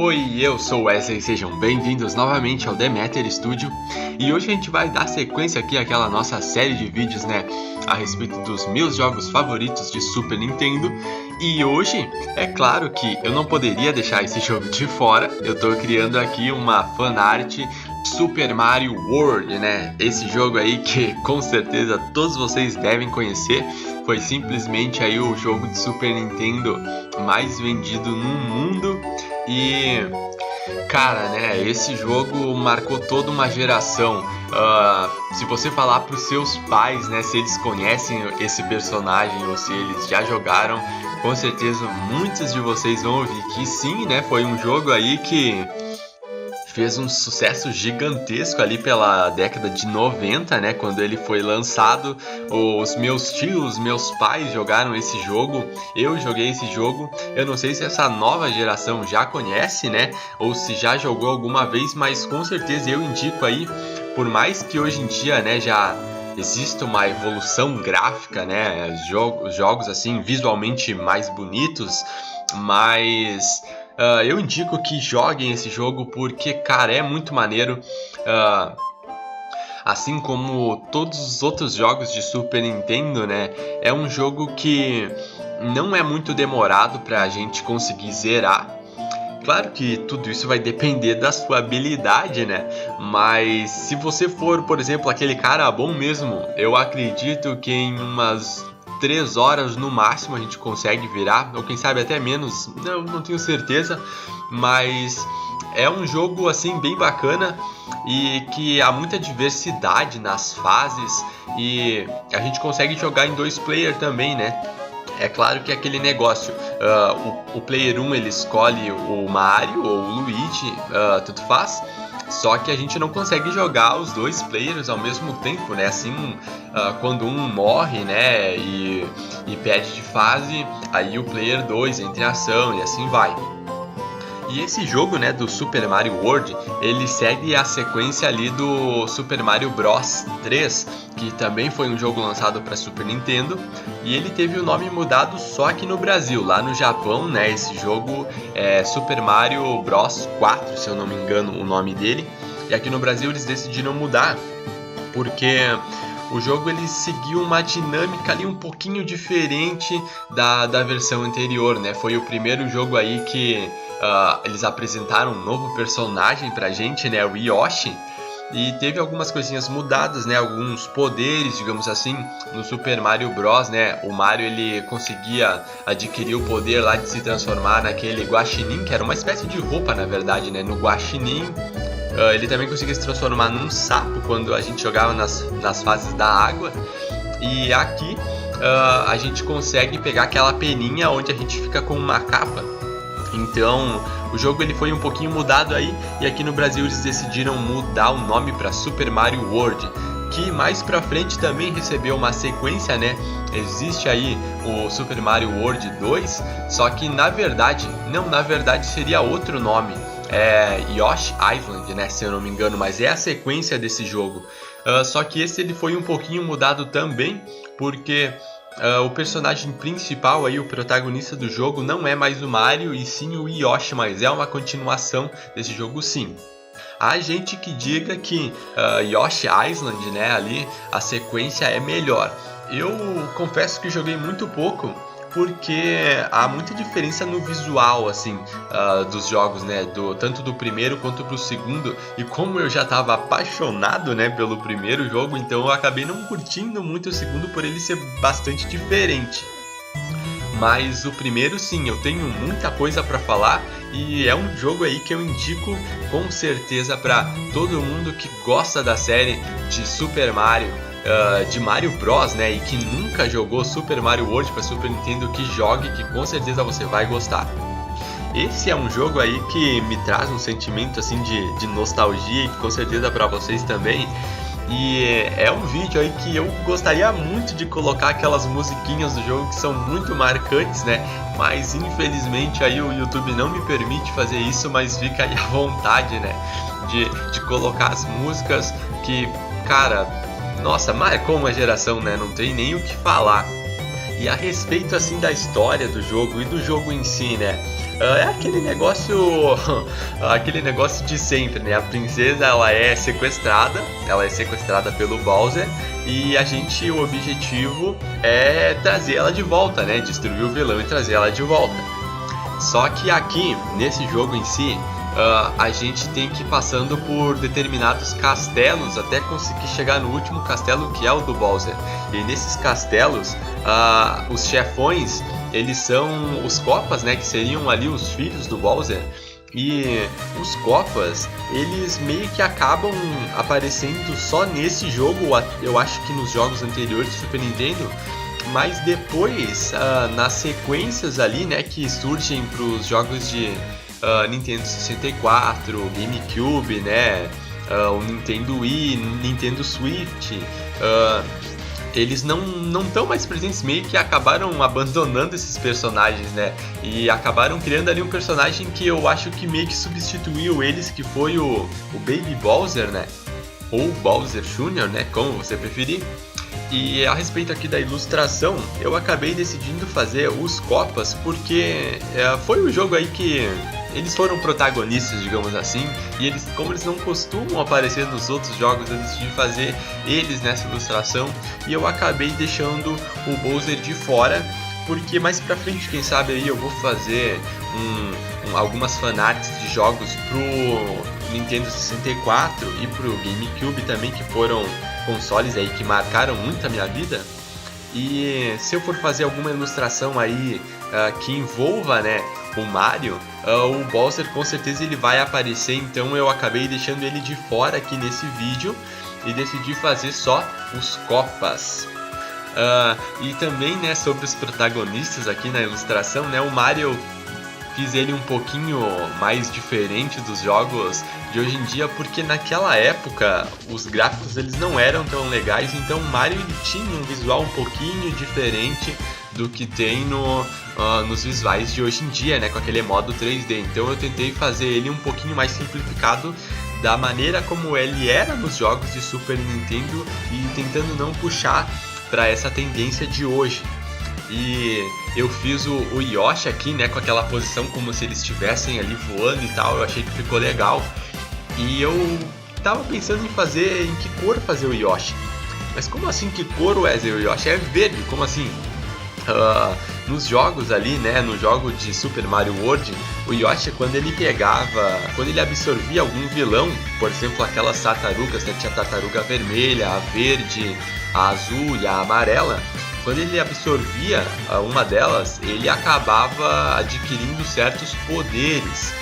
Oi, eu sou o Wesley, sejam bem-vindos novamente ao Demeter Studio. E hoje a gente vai dar sequência aqui àquela nossa série de vídeos, a respeito dos meus jogos favoritos de Super Nintendo. E hoje, é claro que eu não poderia deixar esse jogo de fora. Eu tô criando aqui uma fanart Super Mario World, Esse jogo aí que com certeza todos vocês devem conhecer. Foi simplesmente aí o jogo de Super Nintendo mais vendido no mundo. E, cara, esse jogo marcou toda uma geração. Se você falar para os seus pais, se eles conhecem esse personagem ou se eles já jogaram, com certeza muitos de vocês vão ouvir que sim, foi um jogo aí que fez um sucesso gigantesco ali pela década de 90, quando ele foi lançado. Os meus tios, meus pais jogaram esse jogo, eu joguei esse jogo. Eu não sei se essa nova geração já conhece, ou se já jogou alguma vez, mas com certeza eu indico aí, por mais que hoje em dia, já existe uma evolução gráfica, jogos assim visualmente mais bonitos, mas eu indico que joguem esse jogo porque, cara, é muito maneiro. Assim como todos os outros jogos de Super Nintendo, é um jogo que não é muito demorado pra gente conseguir zerar. Claro que tudo isso vai depender da sua habilidade, mas se você for, por exemplo, aquele cara bom mesmo, eu acredito que em umas 3 horas no máximo a gente consegue virar, ou quem sabe até menos, não tenho certeza, mas é um jogo assim bem bacana e que há muita diversidade nas fases e a gente consegue jogar em 2 player também, É claro que é aquele negócio, o player 1 ele escolhe o Mario ou o Luigi, tanto faz. Só que a gente não consegue jogar os 2 players ao mesmo tempo, Assim, quando um morre, e perde de fase, aí o player 2 entra em ação e assim vai. E esse jogo, do Super Mario World, ele segue a sequência ali do Super Mario Bros 3, que também foi um jogo lançado para Super Nintendo, e ele teve o nome mudado só aqui no Brasil. Lá no Japão, esse jogo é Super Mario Bros 4, se eu não me engano o nome dele, e aqui no Brasil eles decidiram mudar, porque o jogo ele seguiu uma dinâmica ali um pouquinho diferente da versão anterior, Foi o primeiro jogo aí que eles apresentaram um novo personagem pra gente, o Yoshi. E teve algumas coisinhas mudadas, alguns poderes, digamos assim. No Super Mario Bros, o Mario ele conseguia adquirir o poder lá de se transformar naquele guaxinim, que era uma espécie de roupa na verdade, no guaxinim. Ele também conseguia se transformar num sapo quando a gente jogava nas fases da água. E aqui a gente consegue pegar aquela peninha onde a gente fica com uma capa. Então o jogo ele foi um pouquinho mudado aí, e aqui no Brasil eles decidiram mudar o nome para Super Mario World, que mais pra frente também recebeu uma sequência, Existe aí o Super Mario World 2, só que na verdade seria outro nome. É Yoshi Island, se eu não me engano, mas é a sequência desse jogo. Só que esse ele foi um pouquinho mudado também, porque o personagem principal, aí, o protagonista do jogo, não é mais o Mario e sim o Yoshi, mas é uma continuação desse jogo sim. Há gente que diga que Yoshi Island, ali, a sequência é melhor. Eu confesso que joguei muito pouco, porque há muita diferença no visual, assim, dos jogos, tanto do primeiro quanto do segundo. E como eu já estava apaixonado, pelo primeiro jogo, então eu acabei não curtindo muito o segundo por ele ser bastante diferente. Mas o primeiro sim, eu tenho muita coisa para falar e é um jogo aí que eu indico com certeza para todo mundo que gosta da série de Super Mario, de Mario Bros, e que nunca jogou Super Mario World para Super Nintendo, que jogue, que com certeza você vai gostar. Esse é um jogo aí que me traz um sentimento assim de nostalgia e que com certeza para vocês também. E é um vídeo aí que eu gostaria muito de colocar aquelas musiquinhas do jogo que são muito marcantes, mas infelizmente aí o YouTube não me permite fazer isso, mas fica aí à vontade, de colocar as músicas que, cara, nossa, marcou uma geração, não tem nem o que falar. E a respeito assim da história do jogo e do jogo em si, né? É aquele negócio de sempre, né? A princesa ela é sequestrada pelo Bowser e o objetivo é trazer ela de volta, né? Destruir o vilão e trazer ela de volta. Só que aqui, nesse jogo em si, a gente tem que ir passando por determinados castelos até conseguir chegar no último castelo, que é o do Bowser. E nesses castelos, os chefões, eles são os Koopas, né, que seriam ali os filhos do Bowser. E os Koopas, eles meio que acabam aparecendo só nesse jogo, eu acho que nos jogos anteriores do Super Nintendo. Mas depois, nas sequências ali, né, que surgem para os jogos de Nintendo 64, GameCube, né, o Nintendo Wii, Nintendo Switch, eles não estão mais presentes, meio que acabaram abandonando esses personagens, né, e acabaram criando ali um personagem que eu acho que meio que substituiu eles, que foi o Baby Bowser, né, ou Bowser Jr., né, como você preferir. E a respeito aqui da ilustração, eu acabei decidindo fazer os Koopas porque foi um jogo aí que eles foram protagonistas, digamos assim, e como eles não costumam aparecer nos outros jogos, eu decidi fazer eles nessa ilustração e eu acabei deixando o Bowser de fora, porque mais pra frente, quem sabe aí eu vou fazer algumas fanarts de jogos pro Nintendo 64 e pro GameCube também, que foram consoles aí que marcaram muito a minha vida. E se eu for fazer alguma ilustração aí que envolva, né, o Mario, o Bowser com certeza ele vai aparecer, então eu acabei deixando ele de fora aqui nesse vídeo e decidi fazer só os Koopas. E também, né, sobre os protagonistas aqui na ilustração, né, o Mario fiz ele um pouquinho mais diferente dos jogos de hoje em dia, porque naquela época os gráficos eles não eram tão legais, então o Mario ele tinha um visual um pouquinho diferente do que tem nos visuais de hoje em dia, né, com aquele modo 3D. Então eu tentei fazer ele um pouquinho mais simplificado da maneira como ele era nos jogos de Super Nintendo e tentando não puxar para essa tendência de hoje. E eu fiz o Yoshi aqui, né, com aquela posição como se eles estivessem ali voando e tal, eu achei que ficou legal. E eu tava pensando em fazer, em que cor fazer o Yoshi. Mas como assim, que cor, Wesley? O Yoshi é verde, como assim? Nos jogos ali, né, no jogo de Super Mario World, o Yoshi quando ele absorvia algum vilão, por exemplo aquelas tartarugas, né, tinha a tartaruga vermelha, a verde, a azul e a amarela. Quando ele absorvia uma delas, ele acabava adquirindo certos poderes.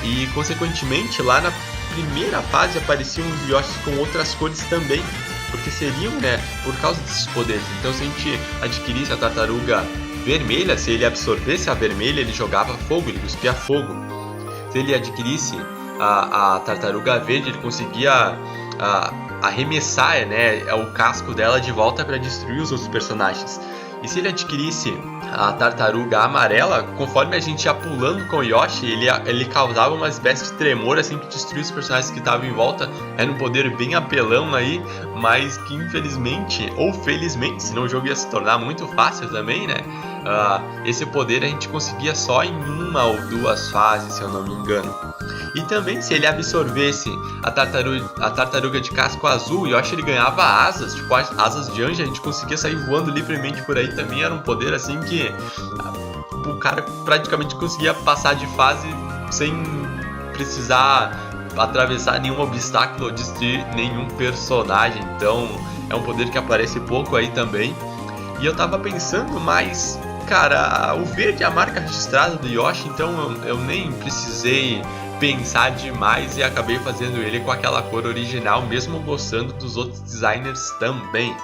E, consequentemente, lá na primeira fase apareciam os Yoshis com outras cores também. Porque seriam, né, por causa desses poderes. Então, se a gente adquirisse a tartaruga vermelha, se ele absorvesse a vermelha, ele jogava fogo, ele cuspia fogo. Se ele adquirisse a tartaruga verde, ele conseguia arremessar, né, o casco dela de volta para destruir os outros personagens. E se ele adquirisse a tartaruga amarela, conforme a gente ia pulando com o Yoshi, ele causava uma espécie de tremor assim que destruía os personagens que estavam em volta. Era um poder bem apelão aí, mas que infelizmente, ou felizmente, senão o jogo ia se tornar muito fácil também, né? Esse poder a gente conseguia só em uma ou duas fases, se eu não me engano. E também, se ele absorvesse a tartaruga de casco azul, o Yoshi ele ganhava asas, tipo asas de anjo, a gente conseguia sair voando livremente por aí. Também era um poder assim que o cara praticamente conseguia passar de fase sem precisar atravessar nenhum obstáculo ou destruir nenhum personagem. Então é um poder que aparece pouco aí também. E eu tava pensando, mas cara, o verde é a marca registrada do Yoshi, então eu nem precisei pensar demais e acabei fazendo ele com aquela cor original, mesmo gostando dos outros designers também.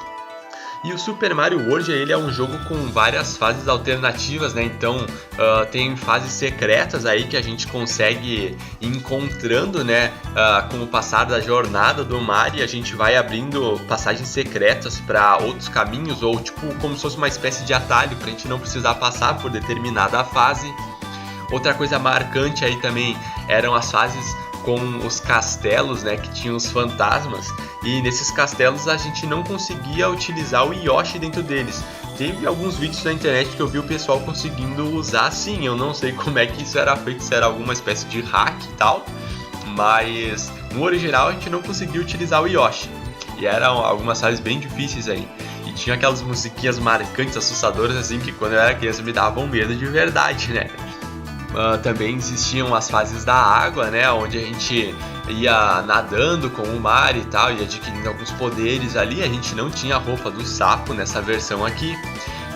E o Super Mario World ele é um jogo com várias fases alternativas, né? Então tem fases secretas aí que a gente consegue ir encontrando, né? Com o passar da jornada do Mario, a gente vai abrindo passagens secretas para outros caminhos, ou tipo como se fosse uma espécie de atalho para a gente não precisar passar por determinada fase. Outra coisa marcante aí também eram as fases com os castelos, né, que tinham os fantasmas, e nesses castelos a gente não conseguia utilizar o Yoshi dentro deles, teve alguns vídeos na internet que eu vi o pessoal conseguindo usar sim. Eu não sei como é que isso era feito, se era alguma espécie de hack e tal, mas no original a gente não conseguia utilizar o Yoshi. E eram algumas fases bem difíceis aí. E tinha aquelas musiquinhas marcantes, assustadoras, assim, que quando eu era criança me davam medo de verdade, né? Também existiam as fases da água, né? Onde a gente ia nadando com o mar e tal, e adquirindo alguns poderes ali. A gente não tinha a roupa do sapo nessa versão aqui.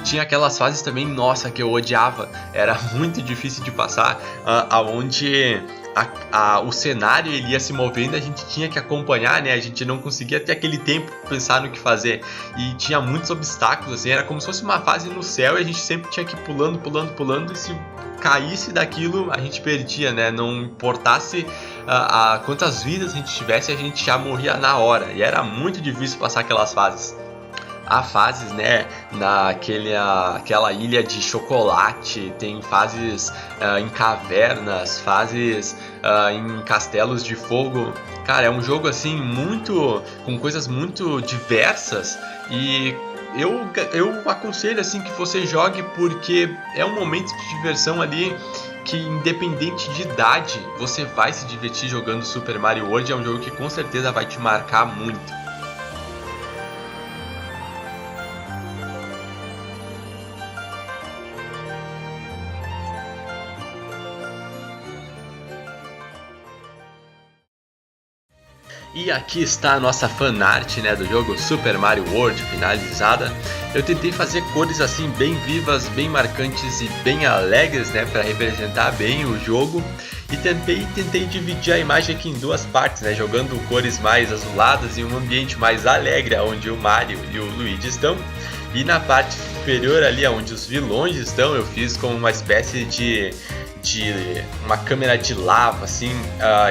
Tinha aquelas fases também, nossa, que eu odiava. Era muito difícil de passar, aonde o cenário ele ia se movendo, a gente tinha que acompanhar, né? A gente não conseguia ter aquele tempo para pensar no que fazer. E tinha muitos obstáculos, assim, era como se fosse uma fase no céu e a gente sempre tinha que ir pulando, e se caísse daquilo a gente perdia, né? Não importasse quantas vidas a gente tivesse, a gente já morria na hora. E era muito difícil passar aquelas fases. Há fases, né, aquela ilha de chocolate, tem fases em cavernas, fases em castelos de fogo. Cara, é um jogo assim com coisas muito diversas, e eu aconselho assim que você jogue, porque é um momento de diversão ali que, independente de idade, você vai se divertir jogando Super Mario World. É um jogo que com certeza vai te marcar muito. E aqui está a nossa fanart, né, do jogo Super Mario World finalizada. Eu tentei fazer cores assim bem vivas, bem marcantes e bem alegres, né, para representar bem o jogo. E tentei dividir a imagem aqui em duas partes, né, jogando cores mais azuladas e um ambiente mais alegre, onde o Mario e o Luigi estão. E na parte superior ali, onde os vilões estão, eu fiz com uma espécie de uma câmera de lava, assim,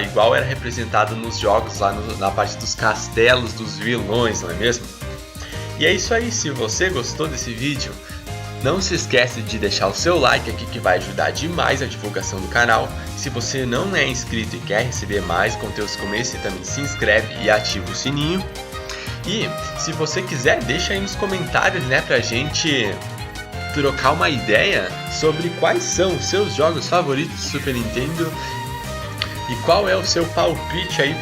igual era representado nos jogos lá na parte dos castelos dos vilões, não é mesmo? E é isso aí. Se você gostou desse vídeo, não se esquece de deixar o seu like aqui, que vai ajudar demais a divulgação do canal. Se você não é inscrito e quer receber mais conteúdos como esse, também se inscreve e ativa o sininho. E se você quiser, deixa aí nos comentários, né, pra gente trocar uma ideia sobre quais são os seus jogos favoritos do Super Nintendo e qual é o seu palpite aí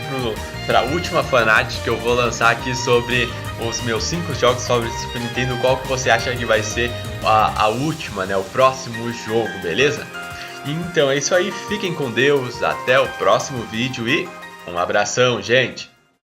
para a última fanart que eu vou lançar aqui sobre os meus 5 jogos favoritos do Super Nintendo. Qual que você acha que vai ser a última, né, o próximo jogo, beleza? Então é isso aí, fiquem com Deus, até o próximo vídeo e um abração, gente!